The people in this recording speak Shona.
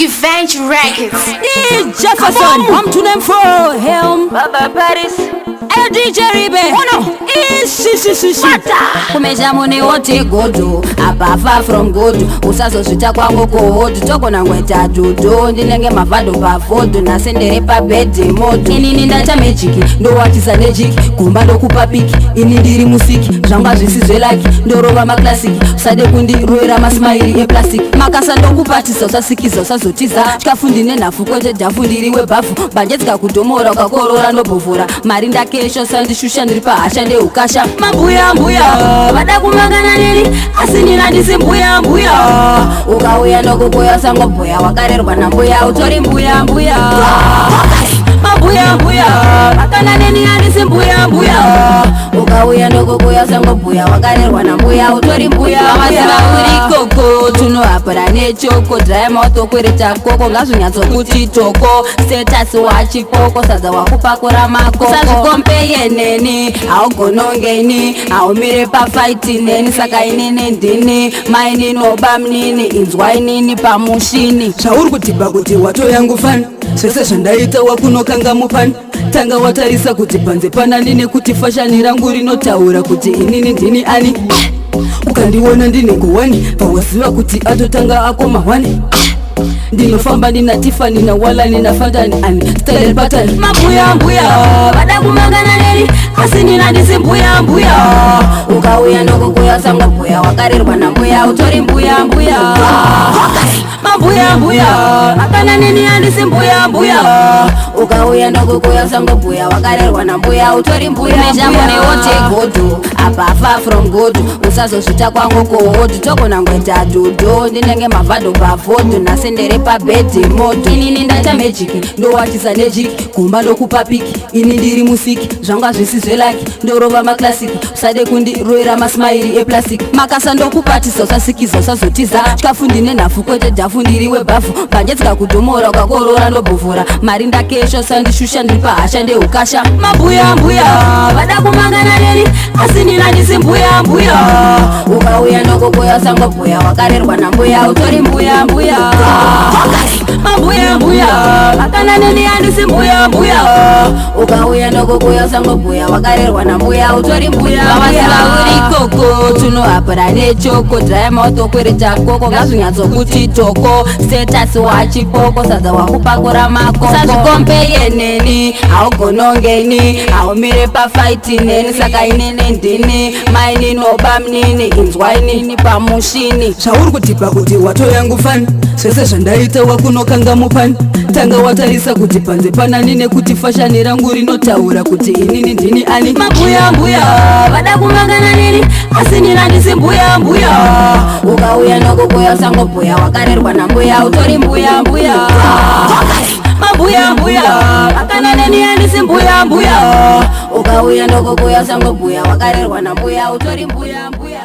Skivenge Records. Jefferson, come to them for him. Baba Paris. DJ Ribe. Oh no. Kumesha muni wote godo apafa from godo usazozvita kwangu kuhodo togona ngweta dudo ndinenge mavhado pafodo nasendere pabedhi moto inini ndata mejiki ndowatisa nejiki gomba ndokupa piki ini ndiri musiki zvanga zvisizvelaki ndorova maklasiki usade kundiroera masmairi eplastiki makasa ndokupatisa usasikiza usazotiza chikafu ndine nhafu kwete dhafu ndiriwe bhafu mbanje dzikakudomora ukakorora ndobhovhora mari ndakesho sandishusha ndiri pahasha ndeukasha mambuya mbuya vada kumangana neni asi nina ndisi mbuya mbuya ukauya nokukoya sangobhuya wakarerwa nambuya utori mbuya mbuya mambuya mbuya vakana neni andisi mbuya mbuya ukauya nokukoya sangobhuya wakarerwa nambuya utori mbuya mbuya uri koko tunohapura nechoko draimotokwereta koko ngazvinyatsokuti toko status wachipoko sadza wakupakura makoko sazvikompeye neni haugonongeni haumire pafaiti neni saka inini ndini maini noba mnini inzwa inini pamushini zvauri kudhibha kuti wato yangu fani zvese zvandaita wakunokanga mupani tanga watarisa kuti panze panani nekuti fashani rangu rinotaura kuti inini ndini ani ukandiona ndine ngowani pawaziva kuti atotanga ako mahwani ndinofamba nina tifani na wala nina fandani ani style pattern mambuya mbuya vada kumangana neni asi nina ndisi mbuya mbuya ukauya nokukoya sangobhuya wakarerwa nambuya utori mbuya mbuya mambuya mbuya vakana neni andisi mbuya mbuya ukauya nokukoya sangobhuya wakarerwa nambuya utori mbuya mbuya wote godo apafa from godo usazozvita kwangu kuhodo togona ngweta dudo ndinenge mavhado pavodo nasendere pabedhi moto inini ndata mejiki ndowatisa nejiki gomba ndokupa piki ini ndiri musiki zvanga zvisizvelaki ndorova maklasiki usade kundiroera masmairi eplastiki makasa ndokupatisa usasikiza usazotiza chikafu ndine nhafu kwete dhafu ndiriwe bhafu mbanje dzikakudomora ukakorora ndobhovhora mari ndakesho sandishusha ndiri pahasha ndeukasha mambuya mbuya vada kumangana neni asi nina ndisi mbuya mbuya ukauya nokukoya sangobhuya wakarerwa nambuya utori mbuya mbuya mambuya mbuya vakana neni andisi mbuya mbuya ukauya nokukoya sangobhuya wakarerwa nambuya utori mbuya uri koko tunohapura nechoko draimotokwereta koko ngazvinyatsokuti toko status wachipoko sadza wakupakura makoko sazvikompeye neni haugonongeni haumire pafaiti neni saka inini ndini maini noba mnini inzwa inini pamushini zvauri kudhibha kuti wato yangu fani zvese zvandaita wakunokanga mupani tanga watarisa kuti panze panani nekuti fashani rangu rinotaura kuti inini ndini ani mambuya mbuya vada kumangana neni asi nina ndisi mbuya mbuya ukauya nokukoya sangobhuya wakarerwa nambuya utori mbuya mbuya mambuya mbuya vakana neni andisi mbuya mbuya ukauya nokukoya sangobhuya wakarerwa nambuya utori mbuya mbuya